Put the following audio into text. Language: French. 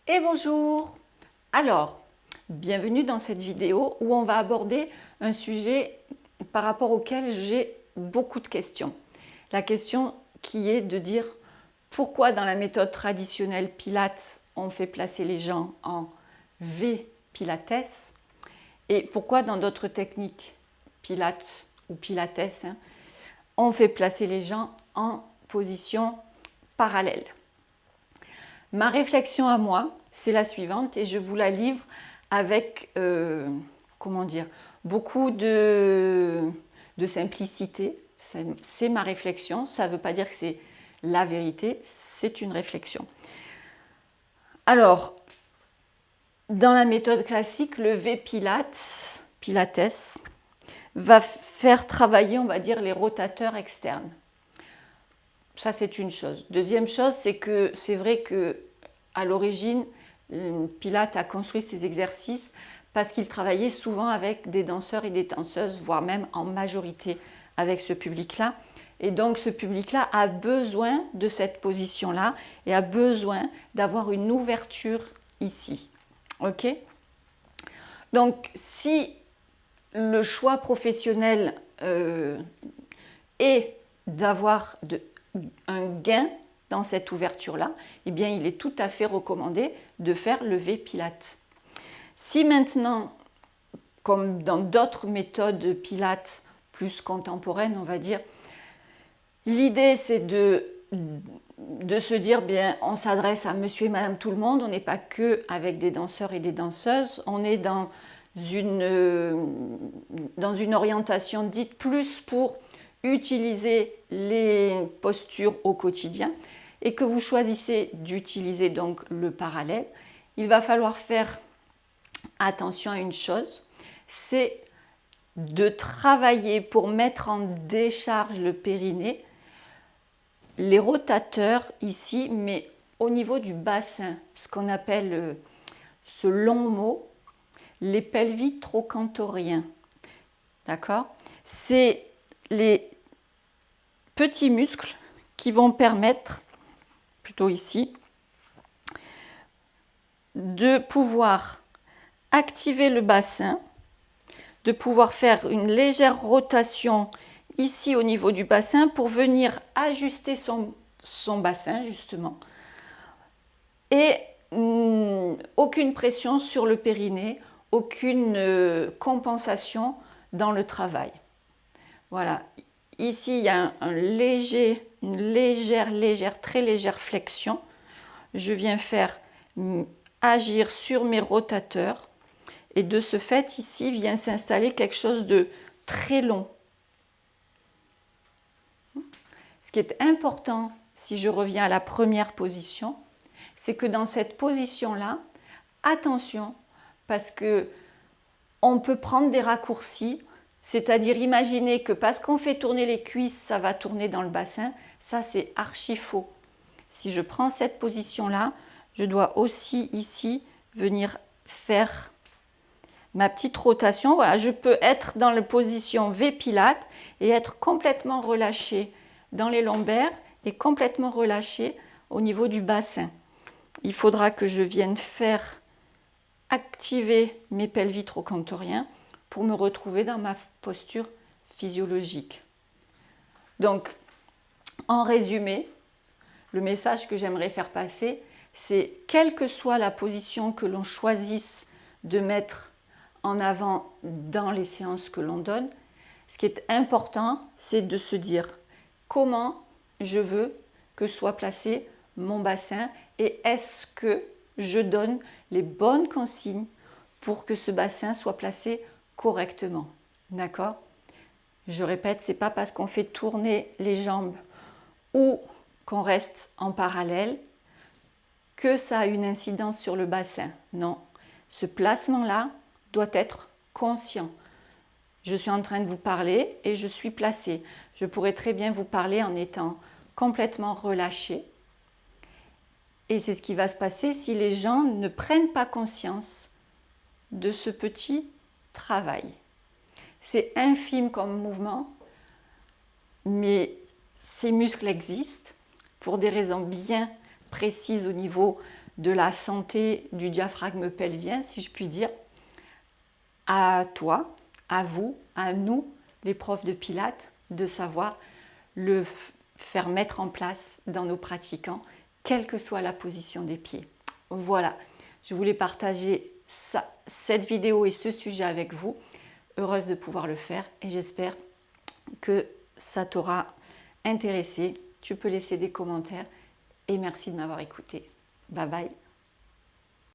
Et bonjour! Alors, bienvenue dans cette vidéo où on va aborder un sujet par rapport auquel j'ai beaucoup de questions. La question qui est de dire pourquoi dans la méthode traditionnelle Pilates, on fait placer les gens en V Pilates et pourquoi dans d'autres techniques Pilates ou Pilates, on fait placer les gens en position parallèle. Ma réflexion à moi, c'est la suivante et je vous la livre avec, beaucoup de simplicité. C'est ma réflexion, ça ne veut pas dire que c'est la vérité, c'est une réflexion. Alors, dans la méthode classique, le V-Pilates va faire travailler, on va dire, les rotateurs externes. Ça, c'est une chose. Deuxième chose, c'est que c'est vrai que à l'origine, Pilates a construit ces exercices parce qu'il travaillait souvent avec des danseurs et des danseuses, voire même en majorité avec ce public-là. Et donc, ce public-là a besoin de cette position-là et a besoin d'avoir une ouverture ici. OK ? Donc, si le choix professionnel est d'avoir un gain dans cette ouverture-là, eh bien, il est tout à fait recommandé de faire le V-Pilates. Si maintenant, comme dans d'autres méthodes Pilates plus contemporaines, on va dire, l'idée c'est de se dire, bien, on s'adresse à monsieur et madame tout le monde, on n'est pas que avec des danseurs et des danseuses, on est dans une orientation dite plus pour utiliser les postures au quotidien et que vous choisissez d'utiliser donc le parallèle, il va falloir faire attention à une chose, c'est de travailler pour mettre en décharge le périnée, les rotateurs ici, mais au niveau du bassin, ce qu'on appelle ce long mot, les pelvis trochanteriens. D'accord ? C'est les petits muscles qui vont permettre, plutôt ici, de pouvoir activer le bassin, de pouvoir faire une légère rotation ici au niveau du bassin pour venir ajuster son bassin justement et aucune pression sur le périnée, aucune compensation dans le travail. Voilà, ici il y a une légère, très légère flexion. Je viens faire agir sur mes rotateurs et de ce fait ici vient s'installer quelque chose de très long. Ce qui est important, si je reviens à la première position, c'est que dans cette position-là, attention, parce que on peut prendre des raccourcis, c'est-à-dire imaginer que parce qu'on fait tourner les cuisses, ça va tourner dans le bassin, ça c'est archi faux. Si je prends cette position-là, je dois aussi ici venir faire ma petite rotation. Voilà, je peux être dans la position V-Pilates et être complètement relâché dans les lombaires et complètement relâché au niveau du bassin. Il faudra que je vienne faire activer mes pelvis trochanteriens pour me retrouver dans ma posture physiologique. Donc, en résumé, le message que j'aimerais faire passer, c'est quelle que soit la position que l'on choisisse de mettre en avant dans les séances que l'on donne, ce qui est important, c'est de se dire comment je veux que soit placé mon bassin et est-ce que je donne les bonnes consignes pour que ce bassin soit placé correctement. D'accord ? Je répète, ce n'est pas parce qu'on fait tourner les jambes ou qu'on reste en parallèle que ça a une incidence sur le bassin. Non, ce placement-là doit être conscient. Je suis en train de vous parler et je suis placée. Je pourrais très bien vous parler en étant complètement relâchée. Et c'est ce qui va se passer si les gens ne prennent pas conscience de ce petit travail. C'est infime comme mouvement, mais ces muscles existent pour des raisons bien précise au niveau de la santé du diaphragme pelvien, si je puis dire. À toi, à vous, à nous, les profs de Pilates, de savoir le faire mettre en place dans nos pratiquants, quelle que soit la position des pieds. Voilà, je voulais partager cette vidéo et ce sujet avec vous. Heureuse de pouvoir le faire et j'espère que ça t'aura intéressé. Tu peux laisser des commentaires et merci de m'avoir écouté. Bye bye.